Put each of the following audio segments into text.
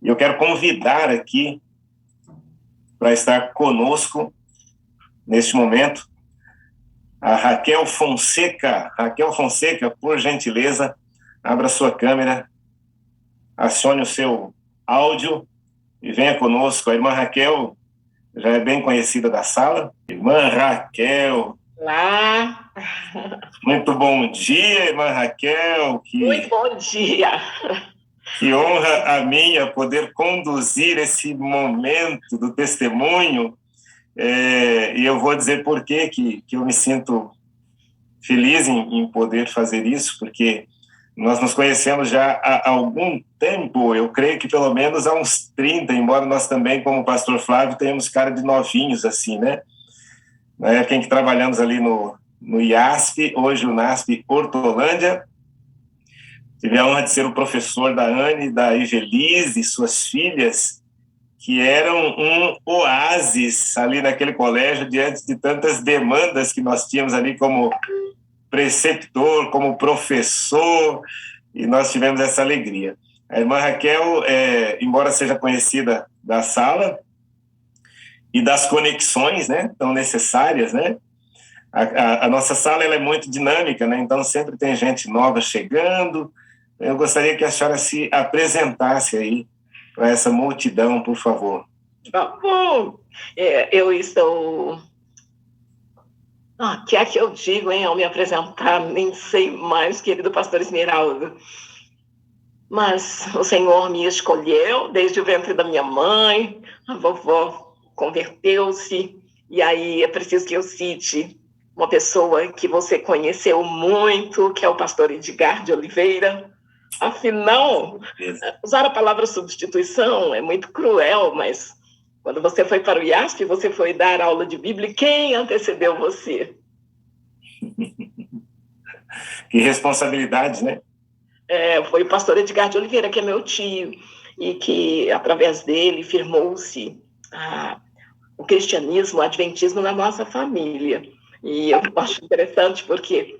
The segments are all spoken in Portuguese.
E eu quero convidar aqui para estar conosco neste momento a Raquel Fonseca. Raquel Fonseca, por gentileza, abra sua câmera, acione o seu áudio e venha conosco. A irmã Raquel já é bem conhecida da sala. Irmã Raquel. Olá. Muito bom dia, irmã Raquel. Muito bom dia. Que honra a minha poder conduzir esse momento do testemunho. E eu vou dizer por que eu me sinto feliz em poder fazer isso, porque nós nos conhecemos já há algum tempo, eu creio que pelo menos há uns 30, embora nós também, como o pastor Flávio, tenhamos cara de novinhos, assim, né? Na época em que trabalhamos ali no IASP, hoje o NASP Hortolândia, tive a honra de ser o professor da Anne, da Evelise, suas filhas, que eram um oásis ali naquele colégio, diante de tantas demandas que nós tínhamos ali como preceptor, como professor, e nós tivemos essa alegria. A irmã Raquel, embora seja conhecida da sala e das conexões, né, tão necessárias, né, a nossa sala ela é muito dinâmica, né, então sempre tem gente nova chegando. Eu gostaria que a senhora se apresentasse aí para essa multidão, por favor. Bom, eu estou... que é que eu digo, hein, ao me apresentar? Nem sei mais, querido pastor Esmeraldo. Mas o Senhor me escolheu desde o ventre da minha mãe, a vovó converteu-se, e aí é preciso que eu cite uma pessoa que você conheceu muito, que é o pastor Edgar de Oliveira. Afinal, usar a palavra substituição é muito cruel, mas quando você foi para o IASP, você foi dar aula de Bíblia, quem antecedeu você? Que responsabilidade, né? Foi o pastor Edgar de Oliveira, que é meu tio, e que, através dele, firmou-se o cristianismo, o adventismo na nossa família. E eu acho interessante porque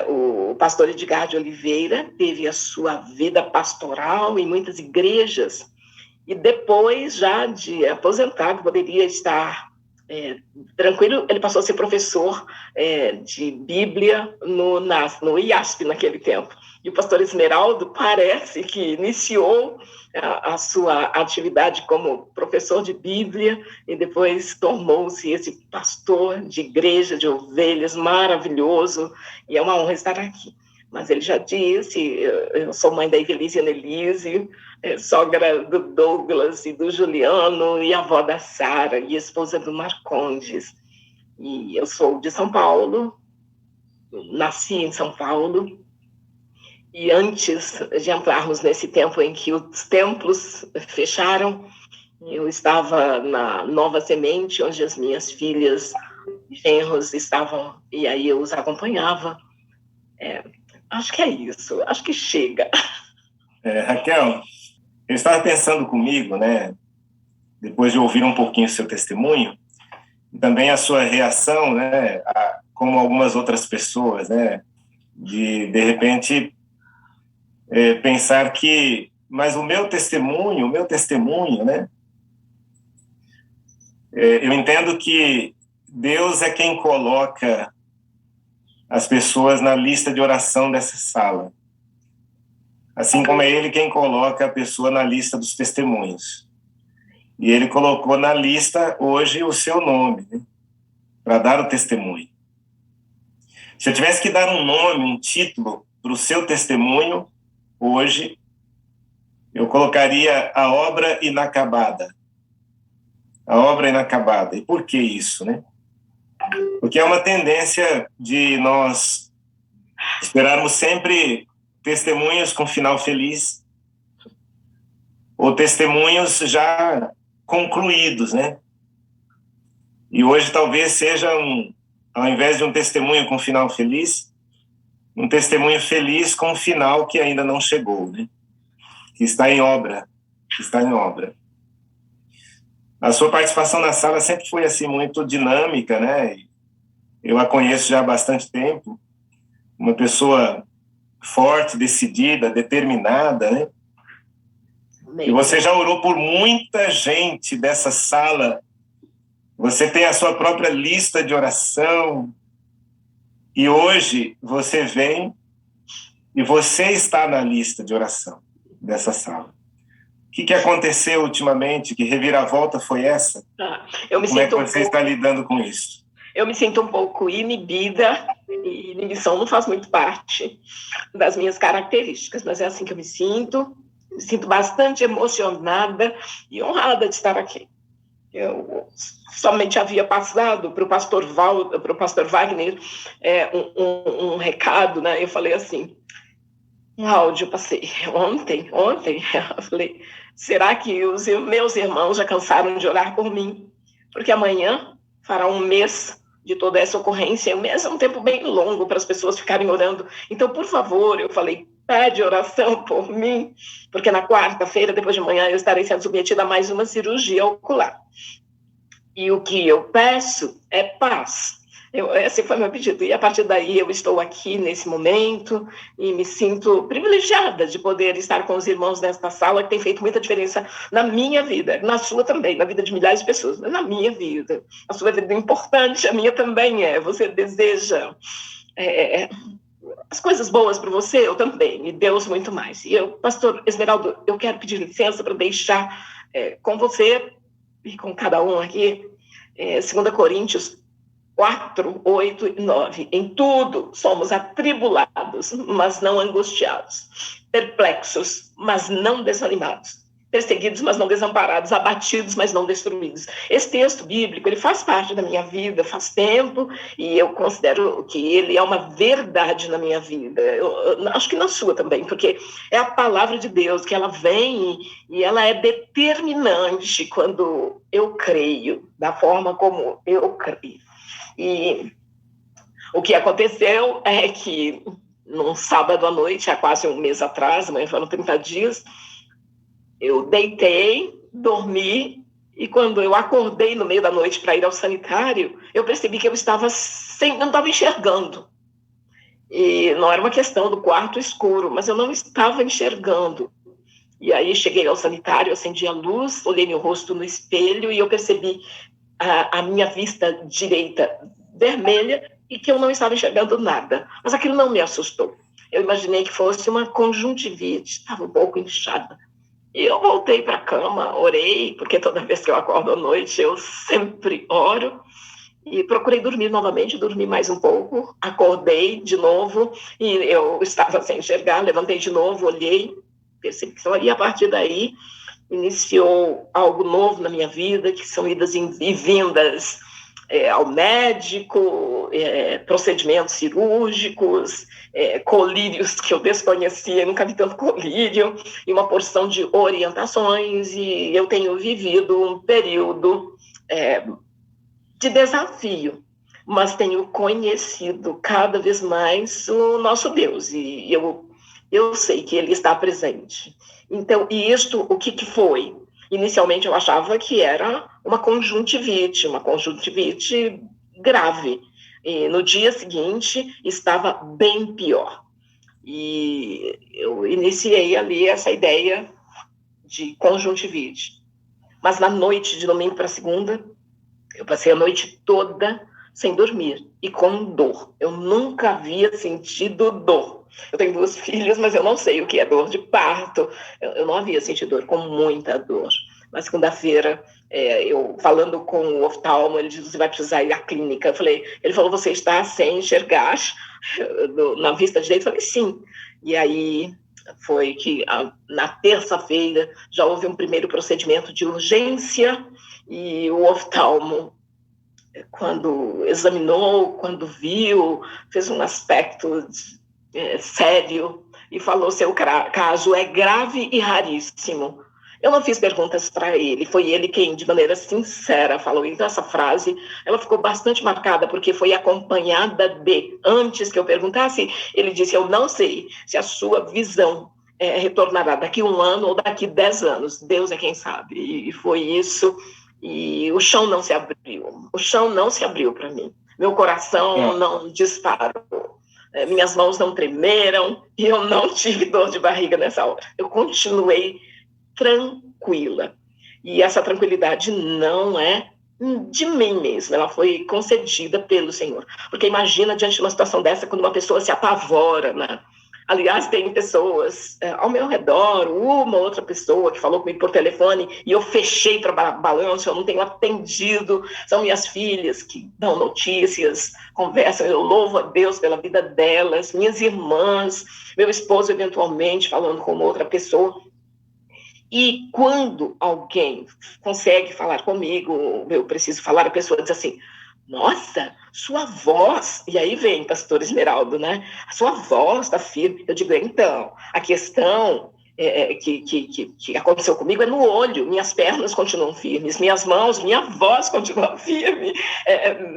o pastor Edgar de Oliveira teve a sua vida pastoral em muitas igrejas, e depois, já de aposentado, poderia estar tranquilo, ele passou a ser professor de Bíblia no IASP naquele tempo. E o pastor Esmeraldo parece que iniciou a sua atividade como professor de Bíblia e depois tornou-se esse pastor de igreja, de ovelhas, maravilhoso, e é uma honra estar aqui. Mas ele já disse, eu sou mãe da Evelise e Annelise, sogra do Douglas e do Juliano, e avó da Sara, e esposa do Marcondes. E eu sou de São Paulo, nasci em São Paulo, e antes de entrarmos nesse tempo em que os templos fecharam, eu estava na Nova Semente, onde as minhas filhas e genros estavam, e aí eu os acompanhava. Acho que é isso, acho que chega. Raquel, eu estava pensando comigo, né, depois de ouvir um pouquinho o seu testemunho, e também a sua reação, né, como algumas outras pessoas, né, de repente, pensar que, mas o meu testemunho, né, eu entendo que Deus é quem coloca as pessoas na lista de oração dessa sala. Assim como é Ele quem coloca a pessoa na lista dos testemunhos. E Ele colocou na lista hoje o seu nome, né, para dar o testemunho. Se eu tivesse que dar um nome, um título para o seu testemunho, hoje, eu colocaria a obra inacabada. A obra inacabada. E por que isso, né? Porque é uma tendência de nós esperarmos sempre testemunhos com final feliz, ou testemunhos já concluídos, né? E hoje talvez seja, ao invés de um testemunho com final feliz, um testemunho feliz com um final que ainda não chegou, né? Que está em obra, A sua participação na sala sempre foi assim muito dinâmica, né? Eu a conheço já há bastante tempo, uma pessoa forte, decidida, determinada, né? Amém. E você já orou por muita gente dessa sala. Você tem a sua própria lista de oração. E hoje você vem e você está na lista de oração dessa sala. O que aconteceu ultimamente? Que reviravolta foi essa? Como é que você está lidando com isso? Eu me sinto um pouco inibida, e inibição não faz muito parte das minhas características, mas é assim que eu me sinto bastante emocionada e honrada de estar aqui. Eu somente havia passado para o pastor Wagner um recado, né? Eu falei assim, um áudio, passei ontem, eu falei, será que os meus irmãos já cansaram de orar por mim? Porque amanhã fará um mês de toda essa ocorrência, um mês é um tempo bem longo para as pessoas ficarem orando, então, por favor, eu falei, pede oração por mim, porque na quarta-feira, depois de manhã, eu estarei sendo submetida a mais uma cirurgia ocular. E o que eu peço é paz. Esse foi meu pedido. E a partir daí eu estou aqui nesse momento e me sinto privilegiada de poder estar com os irmãos nesta sala, que tem feito muita diferença na minha vida, na sua também, na vida de milhares de pessoas, mas na minha vida. A sua vida é importante, a minha também é. Você deseja as coisas boas para você, eu também, e Deus muito mais. E eu, pastor Esmeraldo, eu quero pedir licença para deixar com você e com cada um aqui, 2 Coríntios 4, 8 e 9. Em tudo somos atribulados, mas não angustiados, perplexos, mas não desanimados, perseguidos, mas não desamparados, abatidos, mas não destruídos. Esse texto bíblico, ele faz parte da minha vida faz tempo, e eu considero que ele é uma verdade na minha vida. Eu acho que na sua também, porque é a palavra de Deus, que ela vem e ela é determinante quando eu creio, da forma como eu creio. E o que aconteceu é que, num sábado à noite, há quase um mês atrás, amanhã foram 30 dias, eu deitei, dormi, e quando eu acordei no meio da noite para ir ao sanitário, eu percebi que eu não estava enxergando. E não era uma questão do quarto escuro, mas eu não estava enxergando. E aí cheguei ao sanitário, acendi a luz, olhei meu rosto no espelho e eu percebi a minha vista direita vermelha e que eu não estava enxergando nada. Mas aquilo não me assustou. Eu imaginei que fosse uma conjuntivite, estava um pouco inchada. E eu voltei para a cama, orei, porque toda vez que eu acordo à noite, eu sempre oro. E procurei dormir novamente, dormi mais um pouco, acordei de novo, e eu estava sem enxergar, levantei de novo, olhei, percebi que só, e a partir daí iniciou algo novo na minha vida, que são idas e vindas ao médico, procedimentos cirúrgicos, colírios que eu desconhecia, nunca vi tanto colírio, e uma porção de orientações, e eu tenho vivido um período de desafio, mas tenho conhecido cada vez mais o nosso Deus, e eu sei que Ele está presente. Então, e isto, o que foi? Inicialmente eu achava que era uma conjuntivite grave. E no dia seguinte estava bem pior. E eu iniciei ali essa ideia de conjuntivite. Mas na noite de domingo para segunda, eu passei a noite toda sem dormir e com dor. Eu nunca havia sentido dor. Eu tenho 2 filhas, mas eu não sei o que é dor de parto. Eu não havia sentido dor, com muita dor. Na segunda-feira, eu falando com o oftalmo, ele disse, você vai precisar ir à clínica. Ele falou, você está sem enxergar na vista direita? Eu falei, sim. E aí foi que na terça-feira já houve um primeiro procedimento de urgência e o oftalmo, quando examinou, quando viu, fez um aspecto sério e falou, seu caso é grave e raríssimo. Eu não fiz perguntas para ele, foi ele quem, de maneira sincera, falou. Então, essa frase, ela ficou bastante marcada, porque foi acompanhada de, antes que eu perguntasse, ele disse, eu não sei se a sua visão retornará daqui 1 ano ou daqui 10 anos, Deus é quem sabe. E foi isso, e o chão não se abriu para mim. Meu coração não disparou. Minhas mãos não tremeram e eu não tive dor de barriga nessa hora. Eu continuei tranquila. E essa tranquilidade não é de mim mesma, ela foi concedida pelo Senhor. Porque imagina, diante de uma situação dessa, quando uma pessoa se apavora, né? Aliás, tem pessoas ao meu redor, uma outra pessoa que falou comigo por telefone e eu fechei para balanço, eu não tenho atendido, são minhas filhas que dão notícias, conversam, eu louvo a Deus pela vida delas, minhas irmãs, meu esposo eventualmente falando com outra pessoa. E quando alguém consegue falar comigo, eu preciso falar, a pessoa diz assim, nossa, sua voz, e aí vem, pastor Esmeraldo, né? A sua voz está firme. Eu digo, então, a questão que aconteceu comigo é no olho, minhas pernas continuam firmes, minhas mãos, minha voz continua firme,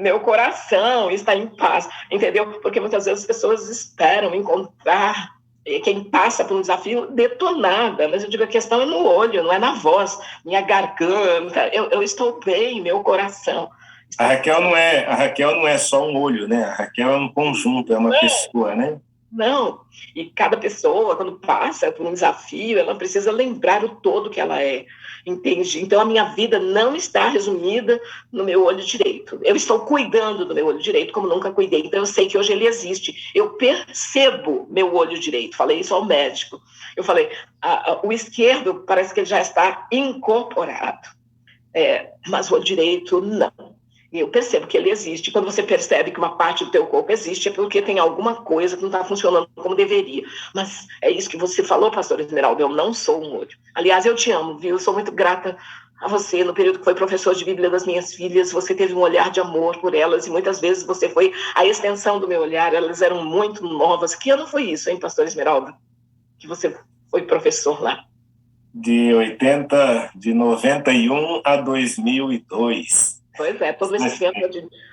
meu coração está em paz, entendeu? Porque muitas vezes as pessoas esperam encontrar quem passa por um desafio detonada, mas eu digo, a questão é no olho, não é na voz, minha garganta, eu estou bem, meu coração. A Raquel não é só um olho, né? A Raquel é um conjunto, é uma pessoa, né? Não, e cada pessoa, quando passa por um desafio, ela precisa lembrar o todo que ela é, entende? Então, a minha vida não está resumida no meu olho direito. Eu estou cuidando do meu olho direito como nunca cuidei. Então, eu sei que hoje ele existe. Eu percebo meu olho direito. Falei isso ao médico. Eu falei, o esquerdo parece que ele já está incorporado, mas o olho direito, não. E eu percebo que ele existe. Quando você percebe que uma parte do teu corpo existe, é porque tem alguma coisa que não está funcionando como deveria. Mas é isso que você falou, pastor Esmeralda, eu não sou um olho. Aliás, eu te amo, viu? Eu sou muito grata a você. No período que foi professor de Bíblia das minhas filhas, você teve um olhar de amor por elas e muitas vezes você foi a extensão do meu olhar. Elas eram muito novas. Que ano foi isso, hein, pastor Esmeralda? Que você foi professor lá? De 91 a 2002. Pois é, todo esse tempo,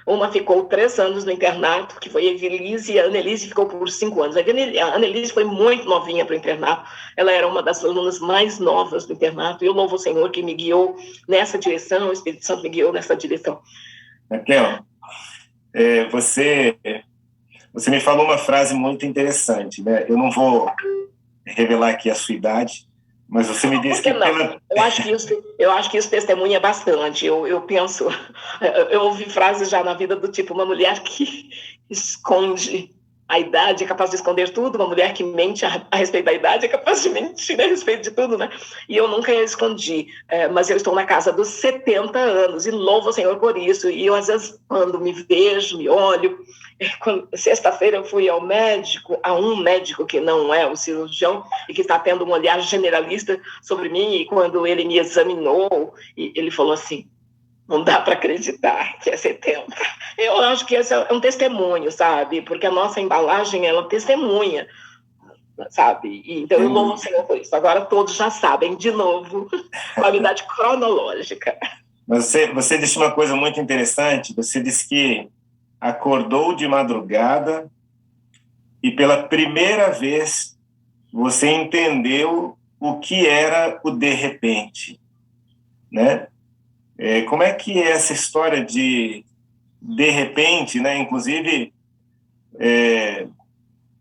uma ficou 3 anos no internato, que foi a Evelise, e a Annelise ficou por 5 anos. A Annelise foi muito novinha para o internato, ela era uma das alunas mais novas do internato, e eu louvo o Senhor que me guiou nessa direção, o Espírito Santo me guiou nessa direção. Raquel, você me falou uma frase muito interessante, né? Eu não vou revelar aqui a sua idade, mas você me disse que eu acho que isso testemunha bastante. Eu penso, eu ouvi frases já na vida do tipo, uma mulher que esconde a idade é capaz de esconder tudo, uma mulher que mente a respeito da idade é capaz de mentir a respeito de tudo, né? E eu nunca escondi, mas eu estou na casa dos 70 anos e louvo o Senhor por isso. E eu, às vezes, quando me vejo, me olho, sexta-feira eu fui ao médico, a um médico que não é o cirurgião e que está tendo um olhar generalista sobre mim, e quando ele me examinou, ele falou assim, não dá para acreditar que é 70. Eu acho que esse é um testemunho, sabe? Porque a nossa embalagem, ela testemunha, sabe? Então eu louvo o Senhor por isso. Agora todos já sabem, de novo, qualidade cronológica. Mas você disse uma coisa muito interessante. Você disse que acordou de madrugada e pela primeira vez você entendeu o que era o de repente, né? Como é que é essa história de repente, né? Inclusive,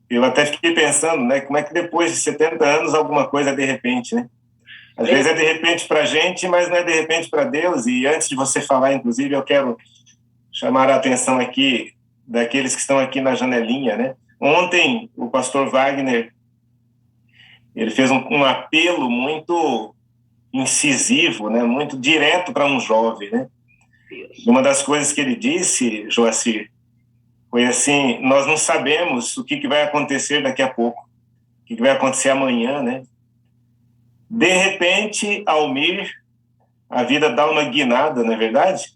eu até fiquei pensando, né? Como é que depois de 70 anos alguma coisa é de repente, né? Às vezes é de repente para a gente, mas não é de repente para Deus. E antes de você falar, inclusive, eu quero chamar a atenção aqui daqueles que estão aqui na janelinha, né? Ontem, o pastor Wagner, ele fez um apelo muito incisivo, né? Muito direto para um jovem, né? Uma das coisas que ele disse, Joacir, foi assim, nós não sabemos o que vai acontecer daqui a pouco, o que vai acontecer amanhã, né? De repente, Almir, a vida dá uma guinada, não é verdade?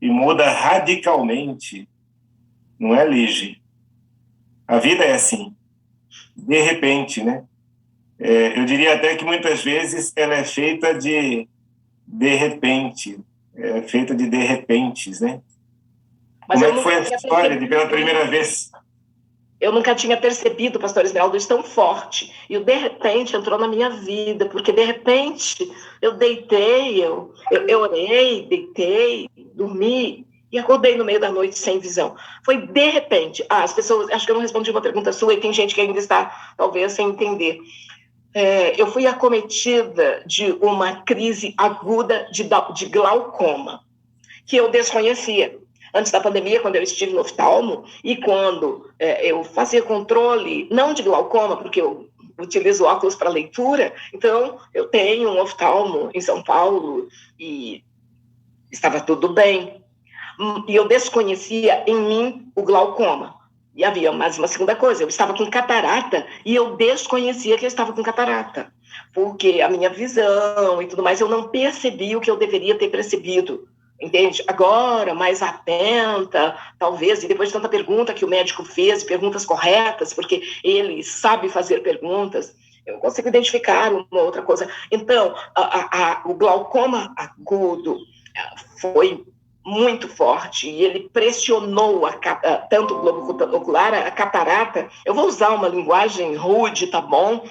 E muda radicalmente, não é, Lige? A vida é assim, de repente, né? Eu diria até que muitas vezes ela é feita de repente, feita de repentes, né? Mas como é que foi essa história de pela primeira vez? Eu nunca tinha percebido, pastor Esmeraldo, isso tão forte. E o de repente entrou na minha vida, porque de repente eu deitei, eu orei, deitei, dormi e acordei no meio da noite sem visão. Foi de repente. As pessoas, acho que eu não respondi uma pergunta sua e tem gente que ainda está, talvez, sem entender. eu fui acometida de uma crise aguda de glaucoma, que eu desconhecia. Antes da pandemia, quando eu estive no oftalmo, e quando eu fazia controle, não de glaucoma, porque eu utilizo óculos para leitura, então eu tenho um oftalmo em São Paulo e estava tudo bem. E eu desconhecia em mim o glaucoma. E havia mais uma segunda coisa, eu estava com catarata e eu desconhecia que eu estava com catarata, porque a minha visão e tudo mais, eu não percebi o que eu deveria ter percebido. Entende? Agora, mais atenta, talvez, e depois de tanta pergunta que o médico fez, perguntas corretas, porque ele sabe fazer perguntas, eu consigo identificar uma outra coisa. Então, o glaucoma agudo foi muito forte, e ele pressionou tanto o globo ocular, a catarata. Eu vou usar uma linguagem rude, tá bom?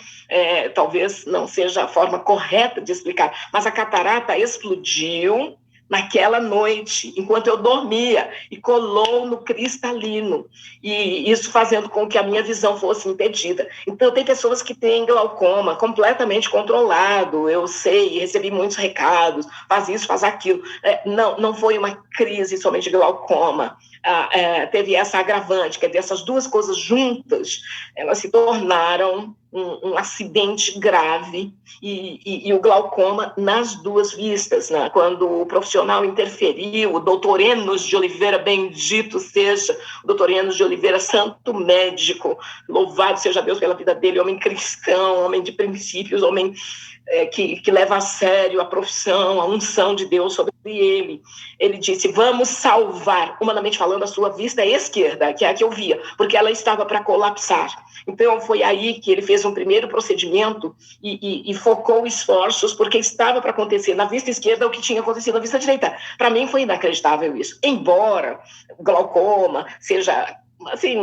Talvez não seja a forma correta de explicar, mas a catarata explodiu naquela noite, enquanto eu dormia, e colou no cristalino, e isso fazendo com que a minha visão fosse impedida. Então, tem pessoas que têm glaucoma completamente controlado, eu sei, recebi muitos recados, faz isso, faz aquilo. Não foi uma crise somente de glaucoma, teve essa agravante, quer dizer, essas duas coisas juntas, elas se tornaram um acidente grave, e o glaucoma nas duas vistas, né? Quando o profissional interferiu, o doutor Enos de Oliveira, bendito seja, o doutor Enos de Oliveira, santo médico, louvado seja Deus pela vida dele, homem cristão, homem de princípios, homem que leva a sério a profissão, a unção de Deus sobre ele. Ele disse, vamos salvar, humanamente falando, a sua vista esquerda, que é a que eu via, porque ela estava para colapsar. Então, foi aí que ele fez um primeiro procedimento e focou esforços, porque estava para acontecer na vista esquerda o que tinha acontecido na vista direita. Para mim, foi inacreditável isso. Embora o glaucoma seja assim,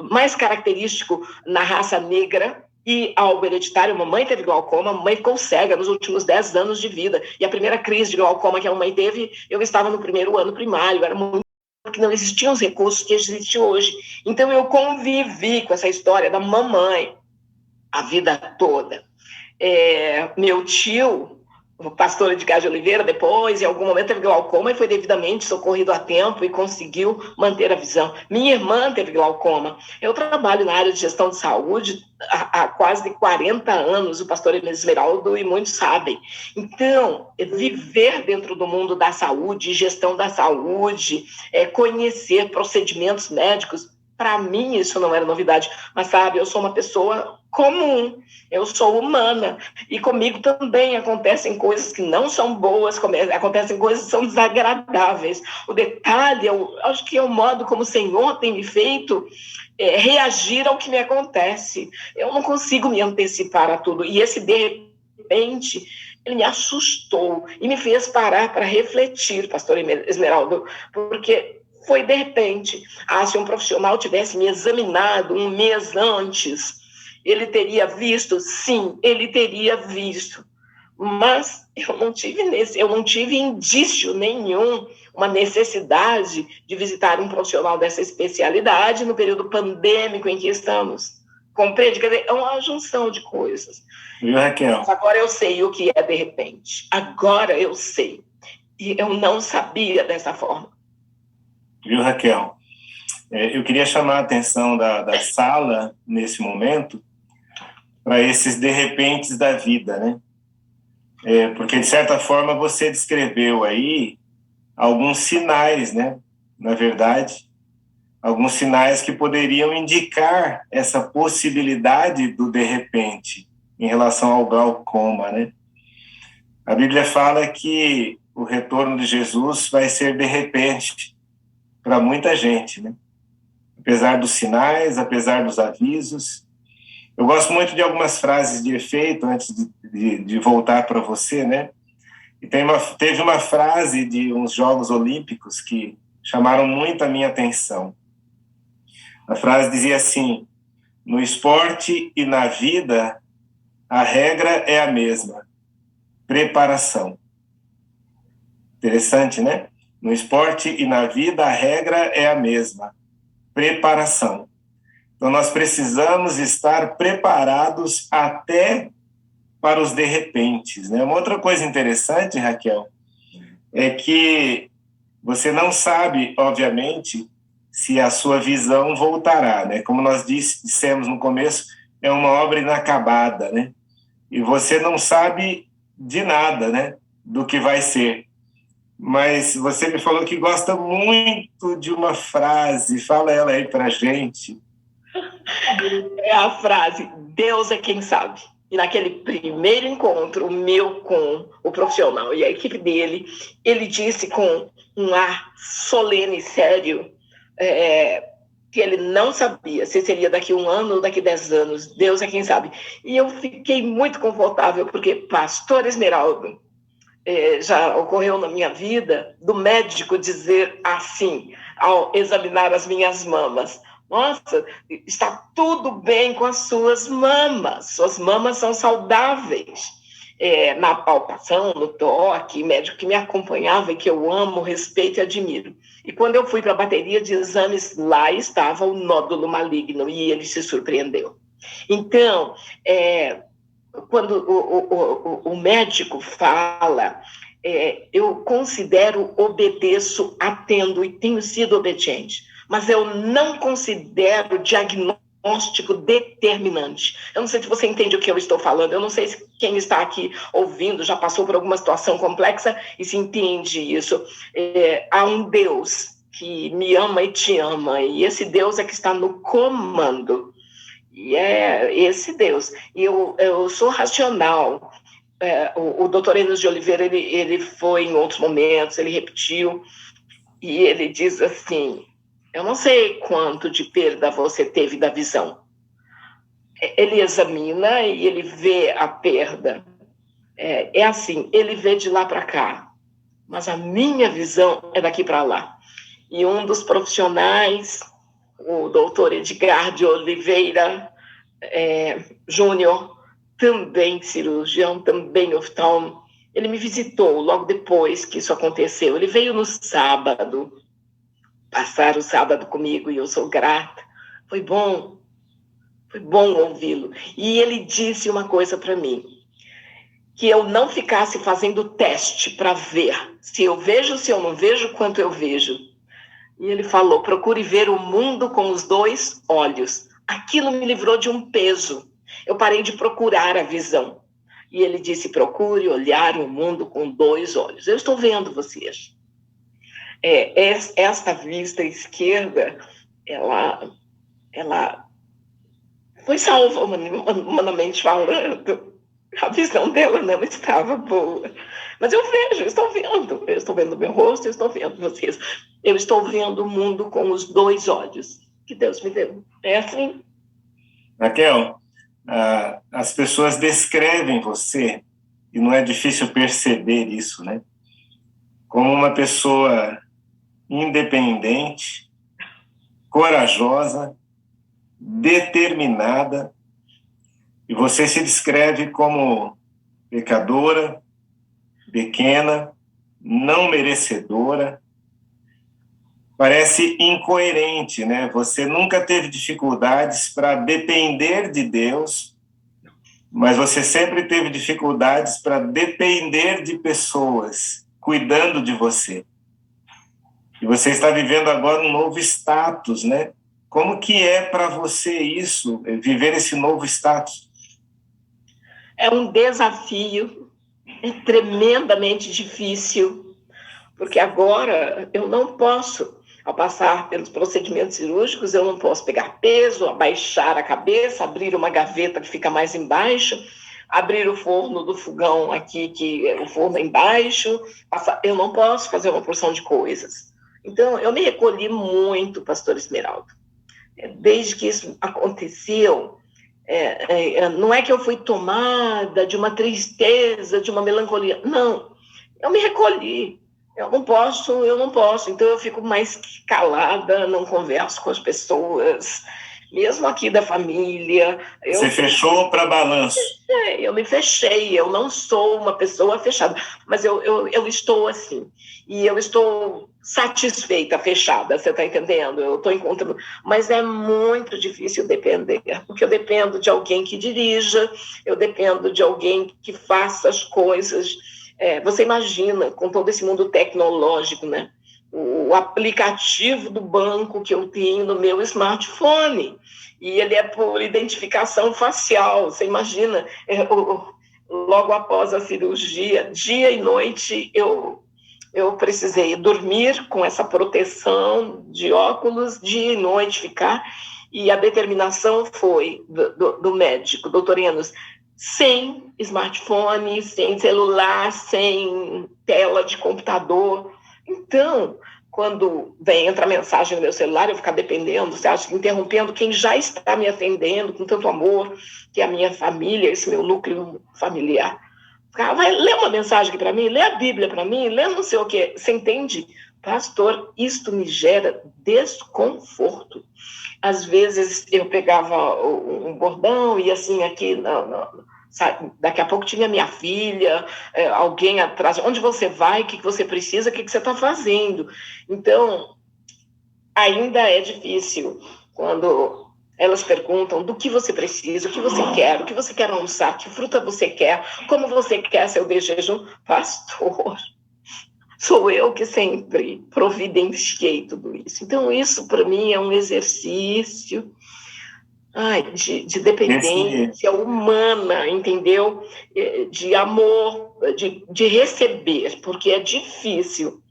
mais característico na raça negra, e algo hereditário, mamãe teve glaucoma, mamãe ficou cega nos últimos 10 anos de vida, e a primeira crise de glaucoma que a mamãe teve, eu estava no primeiro ano primário, era muito porque não existiam os recursos que existem hoje. Então, eu convivi com essa história da mamãe a vida toda. Meu tio, o pastor Edgar de Oliveira, depois, em algum momento, teve glaucoma e foi devidamente socorrido a tempo e conseguiu manter a visão. Minha irmã teve glaucoma. Eu trabalho na área de gestão de saúde há quase 40 anos, o pastor Esmeraldo, e muitos sabem. Então, viver dentro do mundo da saúde, gestão da saúde, conhecer procedimentos médicos, para mim isso não era novidade, mas sabe, eu sou uma pessoa comum, eu sou humana, e comigo também acontecem coisas que não são boas, acontecem coisas que são desagradáveis. O detalhe, eu acho que é o modo como o Senhor tem me feito reagir ao que me acontece. Eu não consigo me antecipar a tudo, e esse de repente, ele me assustou e me fez parar para refletir, pastor Esmeraldo, porque foi de repente. Se um profissional tivesse me examinado um mês antes, ele teria visto? Sim, ele teria visto. Mas eu não tive indício nenhum, uma necessidade de visitar um profissional dessa especialidade no período pandêmico em que estamos. Compreende? Quer dizer, é uma junção de coisas. Viu, Raquel? Mas agora eu sei o que é de repente. Agora eu sei. E eu não sabia dessa forma. Viu, Raquel? Eu queria chamar a atenção da sala, nesse momento, para esses de repentes da vida, né? Porque, de certa forma, você descreveu aí alguns sinais, né? Na verdade, alguns sinais que poderiam indicar essa possibilidade do de repente em relação ao glaucoma, né? A Bíblia fala que o retorno de Jesus vai ser de repente para muita gente, né? Apesar dos sinais, apesar dos avisos. Eu gosto muito de algumas frases de efeito, antes de voltar para você, né? E teve uma frase de uns Jogos Olímpicos que chamaram muito a minha atenção. A frase dizia assim: no esporte e na vida, a regra é a mesma, preparação. Interessante, né? No esporte e na vida, a regra é a mesma, preparação. Então, nós precisamos estar preparados até para os de repentes, né? Uma outra coisa interessante, Raquel, é que você não sabe, obviamente, se a sua visão voltará, né? Como nós dissemos no começo, é uma obra inacabada, né? E você não sabe de nada, né? Do que vai ser. Mas você me falou que gosta muito de uma frase, fala ela aí pra gente. É a frase, Deus é quem sabe. E naquele primeiro encontro meu com o profissional e a equipe dele, ele disse com um ar solene e sério, que ele não sabia se seria daqui 1 ano ou daqui 10 anos, Deus é quem sabe. E eu fiquei muito confortável, porque Pastor Esmeraldo, já ocorreu na minha vida, do médico dizer assim, ao examinar as minhas mamas: nossa, está tudo bem com as suas mamas são saudáveis. Na palpação, no toque, médico que me acompanhava e que eu amo, respeito e admiro. E quando eu fui para a bateria de exames, lá estava o nódulo maligno e ele se surpreendeu. Então, quando o médico fala, eu considero, obedeço, atendo e tenho sido obediente, mas eu não considero diagnóstico determinante. Eu não sei se você entende o que eu estou falando, eu não sei se quem está aqui ouvindo já passou por alguma situação complexa e se entende isso. Há um Deus que me ama e te ama, e esse Deus é que está no comando. E é esse Deus. E eu sou racional. O doutor Enos de Oliveira, ele foi em outros momentos, ele repetiu, e ele diz assim: eu não sei quanto de perda você teve da visão. Ele examina e ele vê a perda. Assim, ele vê de lá para cá, mas a minha visão é daqui para lá. E um dos profissionais, o doutor Edgar de Oliveira Júnior, também cirurgião, também oftalmo, ele me visitou logo depois que isso aconteceu. Ele veio no sábado, passar o sábado comigo, e eu sou grata. Foi bom ouvi-lo. E ele disse uma coisa para mim: que eu não ficasse fazendo teste para ver se eu vejo, se eu não vejo, quanto eu vejo. E ele falou: procure ver o mundo com os 2 olhos. Aquilo me livrou de um peso. Eu parei de procurar a visão. E ele disse: procure olhar o mundo com 2 olhos. Eu estou vendo vocês. Esta vista esquerda, ela foi salva, humanamente falando. A visão dela não estava boa. Mas eu estou vendo meu rosto, eu estou vendo vocês. Eu estou vendo o mundo com os 2 olhos que Deus me deu. É assim. Raquel, as pessoas descrevem você, e não é difícil perceber isso, né? Como uma pessoa independente, corajosa, determinada, e você se descreve como pecadora, pequena, não merecedora. Parece incoerente, né? Você nunca teve dificuldades para depender de Deus, mas você sempre teve dificuldades para depender de pessoas cuidando de você. E você está vivendo agora um novo status, né? Como que é para você isso, viver esse novo status? É um desafio, é tremendamente difícil, porque agora eu não posso, ao passar pelos procedimentos cirúrgicos, eu não posso pegar peso, abaixar a cabeça, abrir uma gaveta que fica mais embaixo, abrir o forno do fogão aqui, que o forno é embaixo, eu não posso fazer uma porção de coisas. Então, eu me recolhi muito, pastor Esmeraldo. Desde que isso aconteceu, não é que eu fui tomada de uma tristeza, de uma melancolia. Não, eu me recolhi. Eu não posso. Então eu fico mais calada, não converso com as pessoas. mesmo aqui da família. Você fechou para balanço. Eu me fechei, eu não sou uma pessoa fechada, mas eu estou assim, e eu estou satisfeita, fechada, você está entendendo? Eu estou encontrando, mas é muito difícil depender, porque eu dependo de alguém que dirija, eu dependo de alguém que faça as coisas. Você imagina, com todo esse mundo tecnológico, né? O aplicativo do banco que eu tenho no meu smartphone, e ele é por identificação facial. Você imagina, logo após a cirurgia, dia e noite, eu precisei dormir com essa proteção de óculos, dia e noite ficar, e a determinação foi do médico, doutor Enos, sem smartphone, sem celular, sem tela de computador. Então, quando entra a mensagem no meu celular, eu ficar dependendo, você acha que interrompendo quem já está me atendendo com tanto amor, que é a minha família, esse meu núcleo familiar. Vai ler uma mensagem aqui para mim, lê a Bíblia para mim, lê não sei o quê. Você entende? Pastor, isto me gera desconforto. Às vezes eu pegava um bordão e assim aqui, sabe, daqui a pouco tinha minha filha, alguém atrás, onde você vai, o que você precisa, o que você está fazendo. Então, ainda é difícil quando elas perguntam do que você precisa, o que você quer almoçar, que fruta você quer, como você quer seu de jejum. Pastor, sou eu que sempre providenciei tudo isso. Então, isso para mim é um exercício de dependência humana, entendeu? De amor, de receber, porque é difícil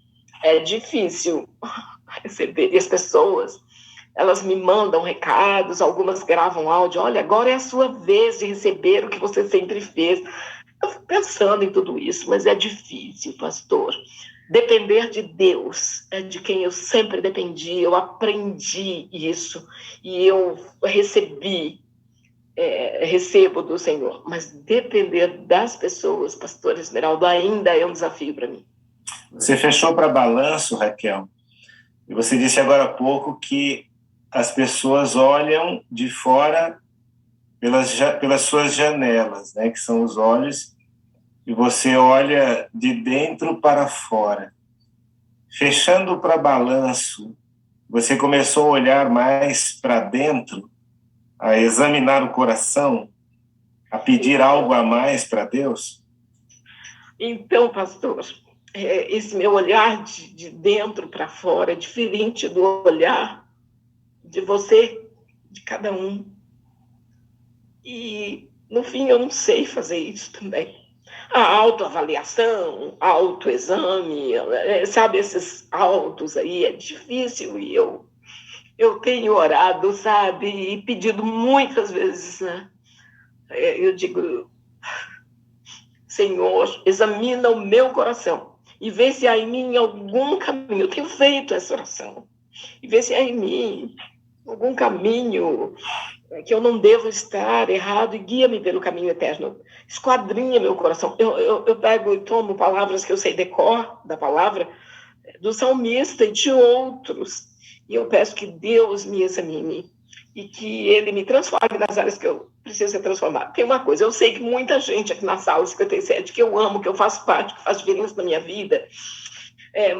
receber. E as pessoas, elas me mandam recados, algumas gravam áudio, olha, agora é a sua vez de receber o que você sempre fez. Eu fico pensando em tudo isso, mas é difícil, pastor. Depender de Deus, é de quem eu sempre dependi, eu aprendi isso, e eu recebo do Senhor, mas depender das pessoas, pastor Esmeraldo, ainda é um desafio para mim. Você fechou para balanço, Raquel, e você disse agora há pouco que as pessoas olham de fora pelas suas janelas, né, que são os olhos, e você olha de dentro para fora. Fechando para balanço, você começou a olhar mais para dentro, a examinar o coração, a pedir algo a mais para Deus? Então, pastor, esse meu olhar de dentro para fora é diferente do olhar de você, de cada um. E, no fim, eu não sei fazer isso também. A autoavaliação, autoexame, sabe, esses autos aí, é difícil, e eu tenho orado, sabe, e pedido muitas vezes, né? Eu digo, Senhor, examina o meu coração e vê se há em mim algum caminho. Eu tenho feito essa oração. E vê se há em mim algum caminho que eu não devo estar errado, e guia-me pelo caminho eterno. Esquadrinha meu coração. Eu pego e tomo palavras que eu sei decor da palavra do salmista e de outros, e eu peço que Deus me examine e que Ele me transforme nas áreas que eu preciso ser transformado. Tem uma coisa, eu sei que muita gente aqui na sala 57, que eu amo, que eu faço parte, que faz diferença na minha vida,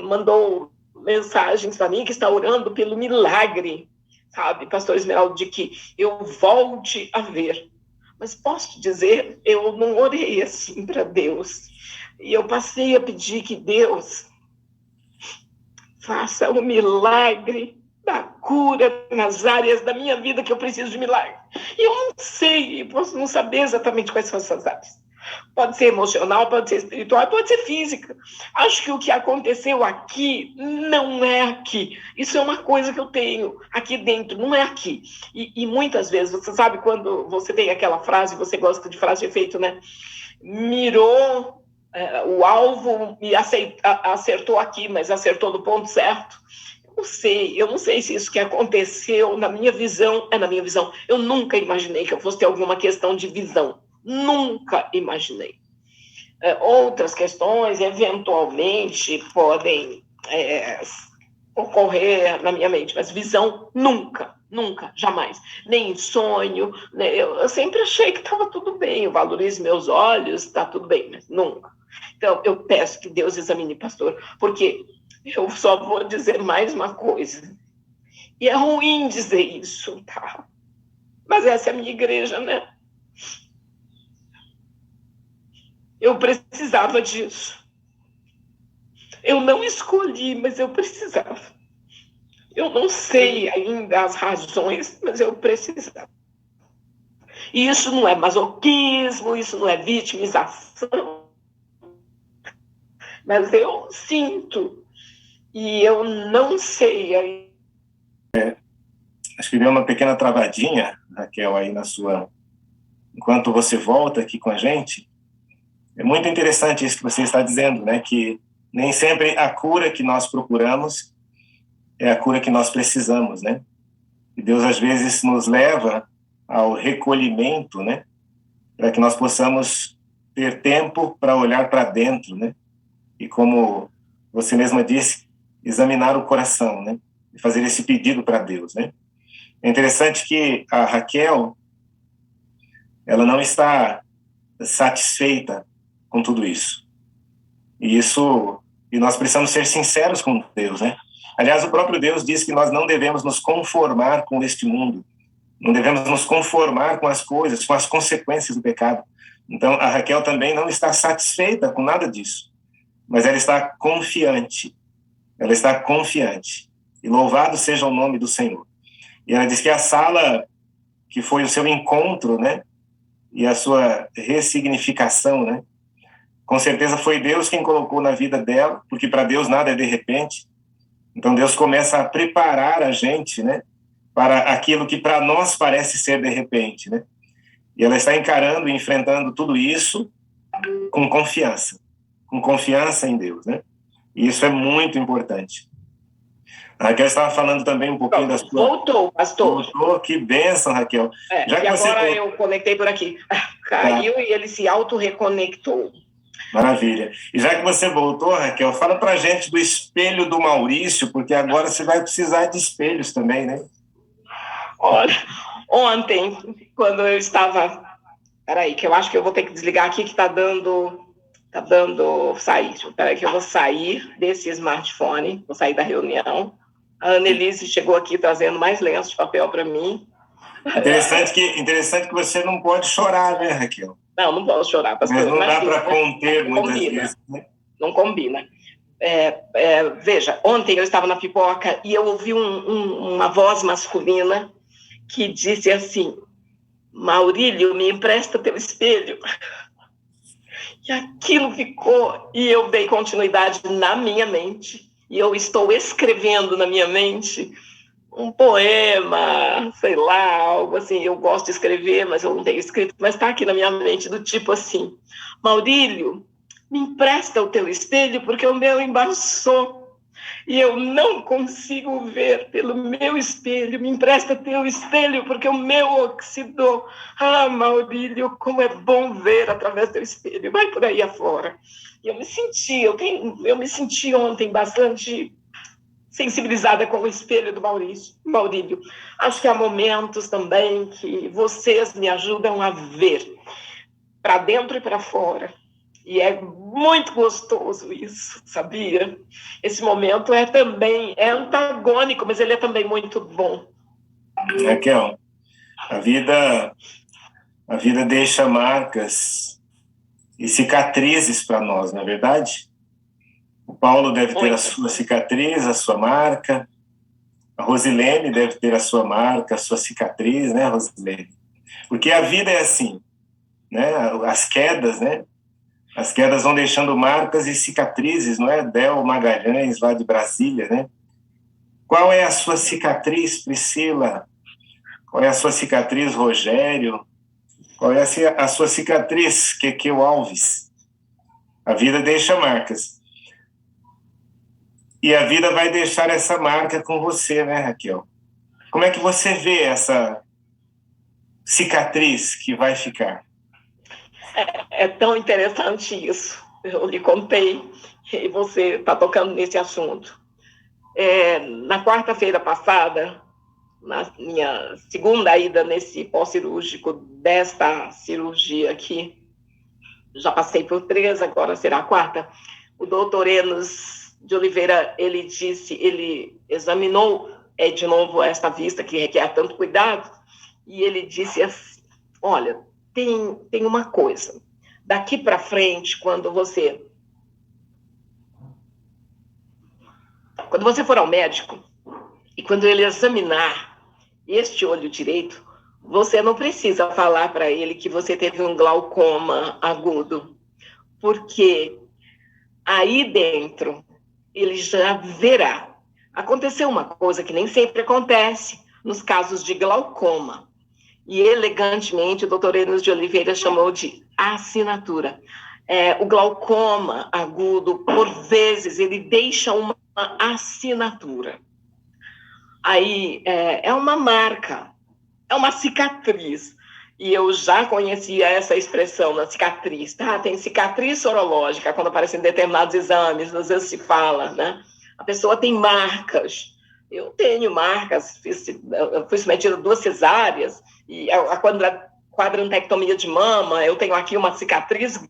mandou mensagens para mim, que está orando pelo milagre, sabe, pastor Esmeraldo, de que eu volte a ver. Mas posso te dizer, eu não orei assim para Deus. E eu passei a pedir que Deus faça um milagre da cura nas áreas da minha vida que eu preciso de milagre. E eu não sei, posso não saber exatamente quais são essas áreas. Pode ser emocional, pode ser espiritual, pode ser física. Acho que o que aconteceu aqui não é aqui. Isso é uma coisa que eu tenho aqui dentro, não é aqui. E muitas vezes, você sabe quando você tem aquela frase, você gosta de frase de efeito, né? Mirou o alvo e acertou aqui, mas acertou no ponto certo. Eu não sei se isso que aconteceu na minha visão é na minha visão. Eu nunca imaginei que eu fosse ter alguma questão de visão. Nunca imaginei. Outras questões, eventualmente, podem ocorrer na minha mente, mas visão, nunca. nunca, jamais. Nem em sonho, né? Eu sempre achei que estava tudo bem, eu valorizo meus olhos, está tudo bem, mas nunca. Então, eu peço que Deus examine, pastor, porque eu só vou dizer mais uma coisa. E é ruim dizer isso, tá? Mas essa é a minha igreja, né? Eu precisava disso. Eu não escolhi, mas eu precisava. Eu não sei ainda as razões, mas eu precisava. E isso não é masoquismo, isso não é vitimização. Mas eu sinto. E eu não sei ainda. Acho que deu uma pequena travadinha, Raquel, aí na sua... Enquanto você volta aqui com a gente, é muito interessante isso que você está dizendo, né? Que nem sempre a cura que nós procuramos é a cura que nós precisamos, né? E Deus, às vezes, nos leva ao recolhimento, né? Para que nós possamos ter tempo para olhar para dentro, né? E como você mesma disse, examinar o coração, né? E fazer esse pedido para Deus, né? É interessante que a Raquel, ela não está satisfeita com tudo isso. E nós precisamos ser sinceros com Deus, né? Aliás, o próprio Deus diz que nós não devemos nos conformar com este mundo. Não devemos nos conformar com as coisas, com as consequências do pecado. Então, a Raquel também não está satisfeita com nada disso. Mas ela está confiante. Ela está confiante. E louvado seja o nome do Senhor. E ela diz que a sala que foi o seu encontro, né? E a sua ressignificação, né? Com certeza foi Deus quem colocou na vida dela, porque para Deus nada é de repente. Então Deus começa a preparar a gente, né? Para aquilo que para nós parece ser de repente, né? E ela está encarando e enfrentando tudo isso com confiança em Deus, né? E isso é muito importante. A Raquel estava falando também um pouquinho da sua... Voltou, pastor. Voltou, que bênção, Raquel. Já que agora eu conectei por aqui. Caiu e ele se auto-reconectou. Maravilha. E já que você voltou, Raquel, fala pra gente do espelho do Maurício, porque agora você vai precisar de espelhos também, né? Olha, ontem, quando eu estava... Peraí, que eu acho que eu vou ter que desligar aqui, que está dando sair. Peraí que eu vou sair desse smartphone, vou sair da reunião. A Annelise chegou aqui trazendo mais lenços de papel para mim. Interessante que você não pode chorar, né, Raquel? Não posso chorar. Mas não dá para conter muitas vezes, né? Não combina. Veja, ontem eu estava na pipoca e eu ouvi uma voz masculina que disse assim: Maurílio, me empresta teu espelho. E aquilo ficou, e eu dei continuidade na minha mente, e eu estou escrevendo na minha mente um poema, sei lá, algo assim. Eu gosto de escrever, mas eu não tenho escrito, mas está aqui na minha mente, do tipo assim: Maurílio, me empresta o teu espelho, porque o meu embaçou, e eu não consigo ver pelo meu espelho. Me empresta teu espelho, porque o meu oxidou. Ah, Maurílio, como é bom ver através do espelho. Vai por aí afora. E eu me senti ontem bastante sensibilizada com o espelho do Maurílio. Acho que há momentos também que vocês me ajudam a ver para dentro e para fora. E é muito gostoso isso, sabia? Esse momento é antagônico, mas ele é também muito bom. Raquel, a vida deixa marcas e cicatrizes para nós, não é verdade? O Paulo deve ter a sua cicatriz, a sua marca. A Rosilene deve ter a sua marca, a sua cicatriz, né, Rosilene? Porque a vida é assim, né? As quedas, né? As quedas vão deixando marcas e cicatrizes, não é? Del Magalhães, lá de Brasília, né? Qual é a sua cicatriz, Priscila? Qual é a sua cicatriz, Rogério? Qual é a sua cicatriz, Kekel Alves? A vida deixa marcas. E a vida vai deixar essa marca com você, né, Raquel? Como é que você vê essa cicatriz que vai ficar? É tão interessante isso. Eu lhe contei, e você está tocando nesse assunto. Na quarta-feira passada, na minha segunda ida nesse pós-cirúrgico desta cirurgia aqui, já passei por 3, agora será a 4ª, o doutor Enos de Oliveira, ele examinou de novo esta vista que requer tanto cuidado, e ele disse assim, olha, tem uma coisa, daqui para frente, quando você for ao médico, e quando ele examinar este olho direito, você não precisa falar para ele que você teve um glaucoma agudo, porque aí dentro ele já verá. Aconteceu uma coisa que nem sempre acontece nos casos de glaucoma, e elegantemente o doutor Enos de Oliveira chamou de assinatura. O glaucoma agudo, por vezes, ele deixa uma assinatura. Aí é uma marca, é uma cicatriz. E eu já conhecia essa expressão na cicatriz, tá? Tem cicatriz sorológica, quando aparecem determinados exames, às vezes se fala, né? A pessoa tem marcas. Eu tenho marcas, fui submetida a 2 cesáreas, e a quadrantectomia de mama, eu tenho aqui uma cicatriz.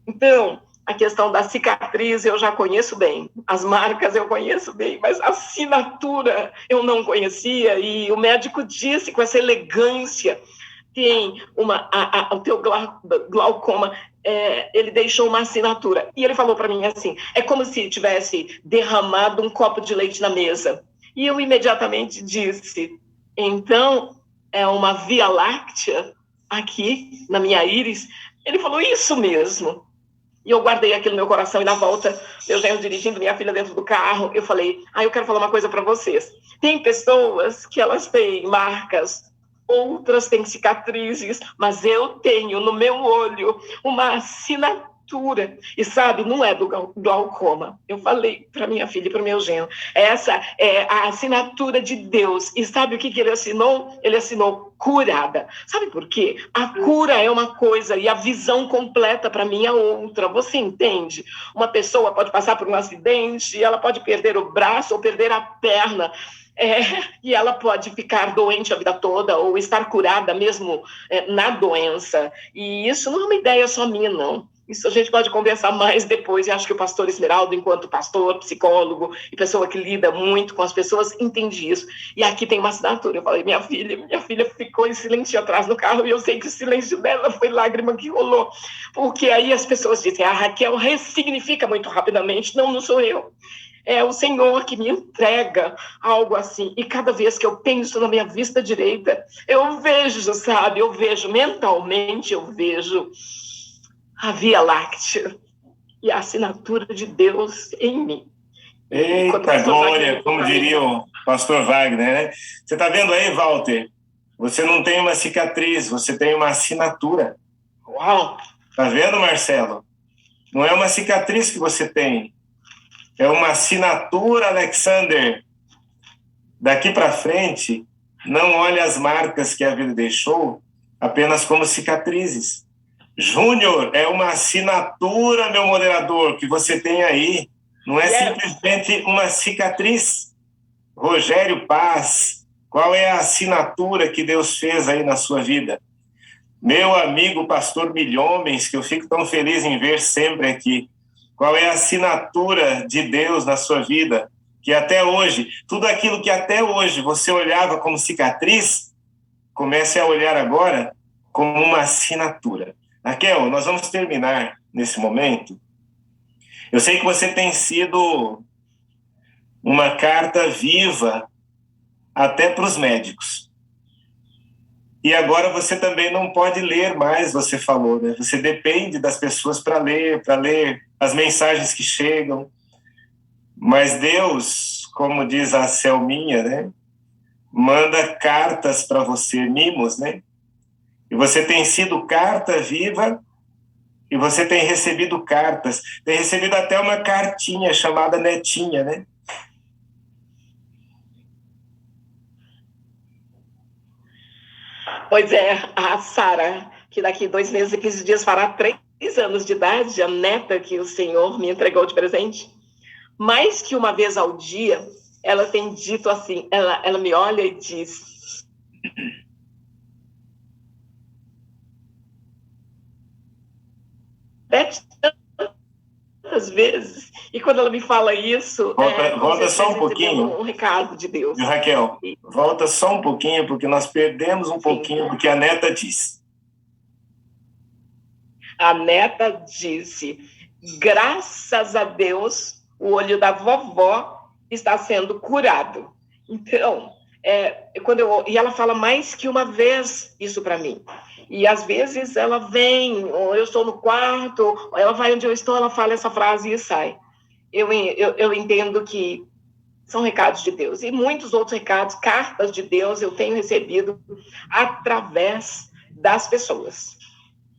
Então, a questão da cicatriz eu já conheço bem, as marcas eu conheço bem, mas a assinatura eu não conhecia, e o médico disse com essa elegância, tem o teu glaucoma, ele deixou uma assinatura, e ele falou para mim assim, é como se tivesse derramado um copo de leite na mesa, e eu imediatamente disse, então é uma Via Láctea aqui na minha íris? Ele falou, isso mesmo. E eu guardei aquilo no meu coração, e na volta, meu genro dirigindo, minha filha dentro do carro, eu falei, eu quero falar uma coisa para vocês. Tem pessoas que elas têm marcas, outras têm cicatrizes, mas eu tenho no meu olho uma assinatura. E sabe, não é do glaucoma. Eu falei para minha filha e para o meu genro, essa é a assinatura de Deus. E sabe o que ele assinou? Ele assinou curada. Sabe por quê? A cura é uma coisa e a visão completa para mim é outra. Você entende? Uma pessoa pode passar por um acidente, ela pode perder o braço ou perder a perna, e ela pode ficar doente a vida toda ou estar curada mesmo na doença. E isso não é uma ideia só minha, não. Isso a gente pode conversar mais depois, e acho que o pastor Esmeraldo, enquanto pastor, psicólogo e pessoa que lida muito com as pessoas, entende isso. E aqui tem uma assinatura. Eu falei, minha filha ficou em silêncio atrás no carro, e eu sei que o silêncio dela foi lágrima que rolou, porque aí as pessoas dizem, a Raquel ressignifica muito rapidamente. Não sou eu. É o Senhor que me entrega algo assim. E cada vez que eu penso na minha vista direita, eu vejo, sabe? Eu vejo mentalmente, eu vejo a Via Láctea e a assinatura de Deus em mim. Eita glória, como diria o pastor Wagner, né? Você está vendo aí, Walter? Você não tem uma cicatriz, você tem uma assinatura. Uau! Tá vendo, Marcelo? Não é uma cicatriz que você tem, é uma assinatura, Alexander. Daqui para frente, não olhe as marcas que a vida deixou apenas como cicatrizes. Júnior, é uma assinatura, meu moderador, que você tem aí. Não é simplesmente uma cicatriz. Rogério Paz, qual é a assinatura que Deus fez aí na sua vida? Meu amigo pastor Milhomens, que eu fico tão feliz em ver sempre aqui. Qual é a assinatura de Deus na sua vida? Que até hoje, tudo aquilo que até hoje você olhava como cicatriz, comece a olhar agora como uma assinatura. Raquel, nós vamos terminar nesse momento. Eu sei que você tem sido uma carta viva até para os médicos. E agora você também não pode ler mais, você falou, né? Você depende das pessoas para ler as mensagens que chegam. Mas Deus, como diz a Selminha, né? Manda cartas para você, mimos, né? E você tem sido carta viva, e você tem recebido cartas. Tem recebido até uma cartinha chamada Netinha, né? Pois é, a Sara, que daqui 2 meses e 15 dias fará 3 anos de idade, a neta que o Senhor me entregou de presente, mais que uma vez ao dia, ela tem dito assim, ela me olha e diz: tantas vezes. E quando ela me fala isso, volta só um pouquinho. Um recado de Deus. Viu, Raquel? Volta só um pouquinho, porque nós perdemos um pouquinho do que a neta disse. A neta disse: graças a Deus, o olho da vovó está sendo curado. Então, e ela fala mais que uma vez isso para mim. E às vezes ela vem, ou eu estou no quarto, ou ela vai onde eu estou, ela fala essa frase e sai. Eu entendo que são recados de Deus. E muitos outros recados, cartas de Deus, eu tenho recebido através das pessoas.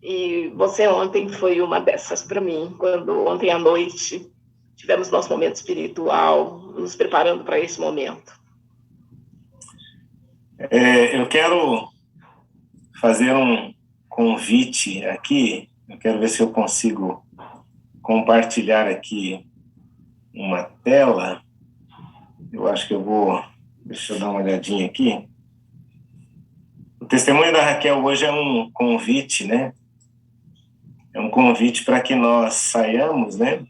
E você ontem foi uma dessas para mim, quando ontem à noite tivemos nosso momento espiritual, nos preparando para esse momento. Eu quero fazer um convite aqui, eu quero ver se eu consigo compartilhar aqui uma tela. Eu acho que eu vou... Deixa eu dar uma olhadinha aqui. O testemunho da Raquel hoje é um convite, né? É um convite para que nós saiamos, né?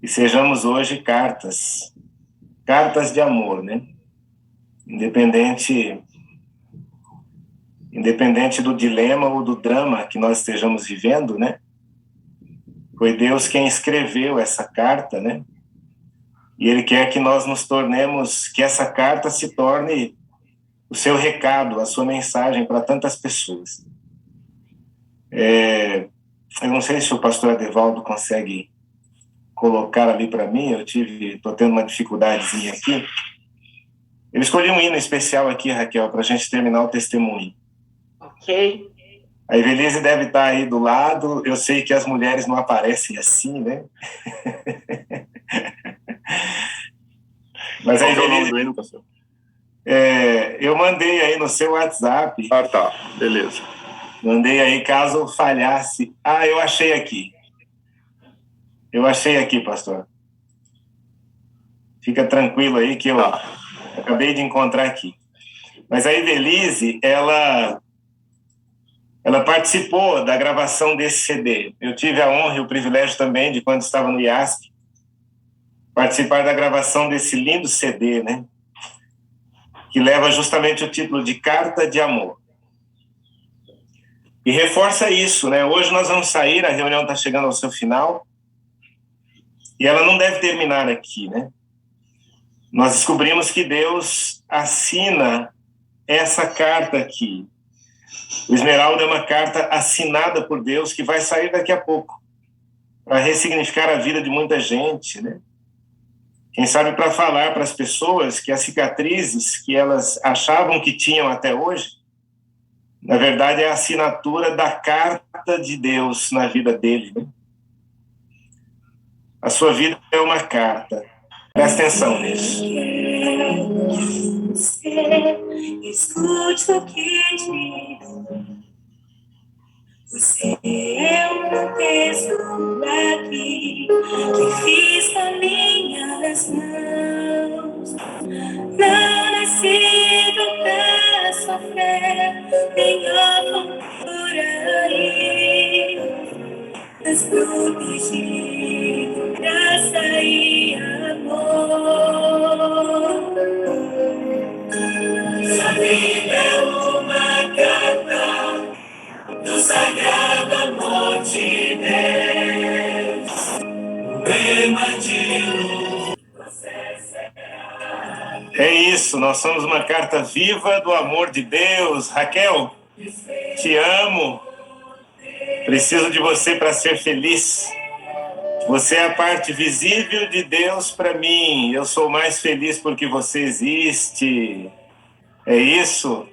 E sejamos hoje cartas de amor, né? Independente do dilema ou do drama que nós estejamos vivendo, né? Foi Deus quem escreveu essa carta, né? E Ele quer que nós nos tornemos, que essa carta se torne o seu recado, a sua mensagem para tantas pessoas. Eu não sei se o pastor Adevaldo consegue colocar ali para mim, estou tendo uma dificuldadezinha aqui. Eu escolhi um hino especial aqui, Raquel, para a gente terminar o testemunho. Ok. A Evelise deve estar aí do lado, eu sei que as mulheres não aparecem assim, né? Mas a Evelise... do hino, pastor? Eu mandei aí no seu WhatsApp. Ah, tá. Beleza. Mandei aí, caso falhasse. Eu achei aqui. Pastor. Fica tranquilo aí que eu acabei de encontrar aqui. Mas a Evelise, ela participou da gravação desse CD. Eu tive a honra e o privilégio também de, quando estava no IASP, participar da gravação desse lindo CD, né? Que leva justamente o título de Carta de Amor. E reforça isso, né? Hoje nós vamos sair, a reunião está chegando ao seu final, e ela não deve terminar aqui, né? Nós descobrimos que Deus assina essa carta aqui. O Esmeralda é uma carta assinada por Deus que vai sair daqui a pouco, para ressignificar a vida de muita gente, né? Quem sabe para falar para as pessoas que as cicatrizes que elas achavam que tinham até hoje, na verdade é a assinatura da carta de Deus na vida dele, né? A sua vida é uma carta. Presta atenção nisso. Escute o que digo. Você é um tesouro aqui que fiz com minhas mãos. Não nascido pra sofrer, nem por aí. Mas vou pedir graça e amor. Sua vida é uma carta do sagrado amor de Deus. O poema de luz, você será. É isso, nós somos uma carta viva do amor de Deus. Raquel, te amo. Preciso de você para ser feliz. Você é a parte visível de Deus para mim. Eu sou mais feliz porque você existe. É isso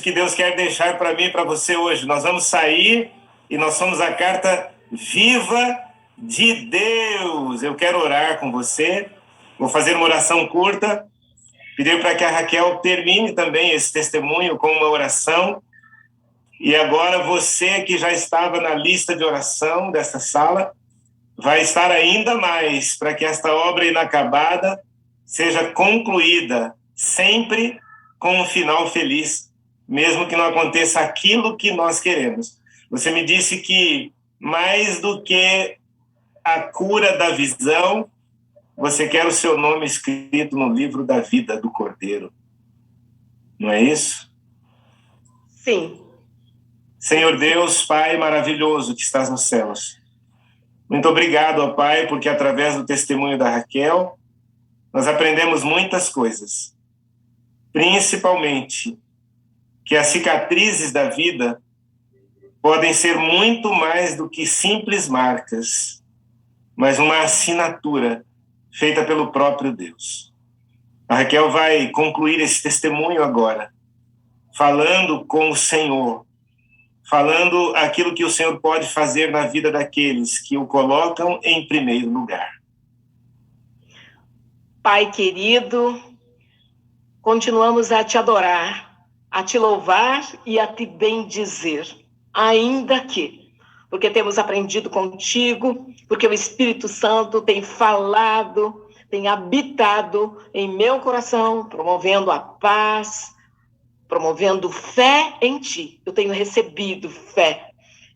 que Deus quer deixar para mim e para você hoje. Nós vamos sair e nós somos a carta viva de Deus. Eu quero orar com você. Vou fazer uma oração curta. Pedir para que a Raquel termine também esse testemunho com uma oração. E agora você que já estava na lista de oração desta sala vai estar ainda mais para que esta obra inacabada seja concluída sempre com um final feliz, mesmo que não aconteça aquilo que nós queremos. Você me disse que mais do que a cura da visão, você quer o seu nome escrito no livro da vida do Cordeiro. Não é isso? Sim. Senhor Deus, Pai maravilhoso que estás nos céus, muito obrigado, ó Pai, porque através do testemunho da Raquel, nós aprendemos muitas coisas. Principalmente que as cicatrizes da vida podem ser muito mais do que simples marcas, mas uma assinatura feita pelo próprio Deus. A Raquel vai concluir esse testemunho agora, falando com o Senhor, falando aquilo que o Senhor pode fazer na vida daqueles que o colocam em primeiro lugar. Pai querido, continuamos a te adorar, a te louvar e a te bendizer, ainda que, porque temos aprendido contigo, porque o Espírito Santo tem falado, tem habitado em meu coração, promovendo a paz, promovendo fé em ti. Eu tenho recebido fé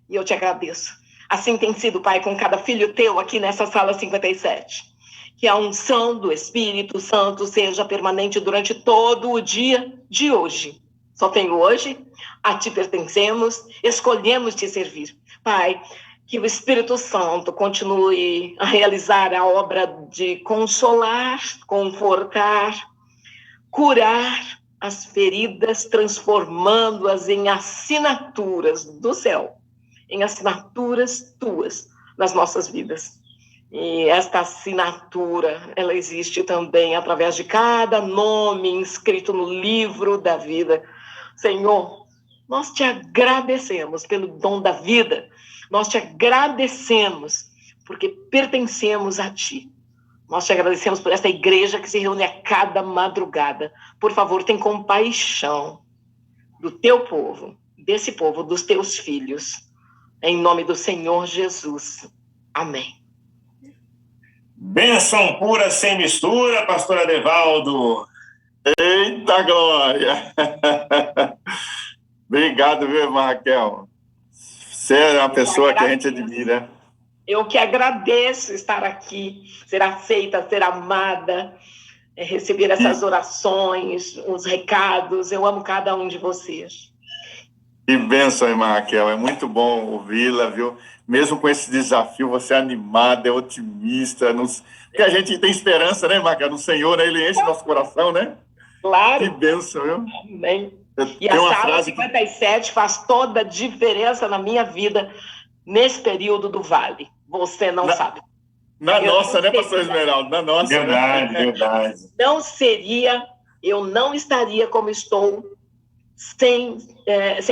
e eu te agradeço. Assim tem sido, Pai, com cada filho teu aqui nessa sala 57. Que a unção do Espírito Santo seja permanente durante todo o dia de hoje. Só tenho hoje, a ti pertencemos, escolhemos te servir. Pai, que o Espírito Santo continue a realizar a obra de consolar, confortar, curar as feridas, transformando-as em assinaturas do céu, em assinaturas tuas nas nossas vidas. E esta assinatura, ela existe também através de cada nome inscrito no livro da vida. Senhor, nós te agradecemos pelo dom da vida, nós te agradecemos porque pertencemos a ti. Nós te agradecemos por esta igreja que se reúne a cada madrugada. Por favor, tem compaixão do teu povo, desse povo, dos teus filhos. Em nome do Senhor Jesus. Amém. Bênção pura sem mistura, pastor Adevaldo. Eita glória! Obrigado, viu, irmã Raquel? Você é uma pessoa que a gente admira. Eu que agradeço estar aqui, ser aceita, ser amada, receber essas orações, os recados. Eu amo cada um de vocês. Que bênção, irmã Raquel. É muito bom ouvi-la, viu? Mesmo com esse desafio, você é animada, é otimista. Porque a gente tem esperança, né, irmã Raquel? No Senhor, né? Ele enche nosso coração, né? Claro. Que bênção, viu? Amém. E a sala 57 faz toda a diferença na minha vida nesse período do Vale. Você não sabe. Na nossa, né, pastor Esmeralda? Na nossa. Verdade, né? verdade. Eu não estaria como estou sem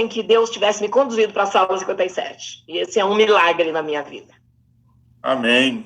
que Deus tivesse me conduzido para a sala 57. E esse é um milagre na minha vida. Amém.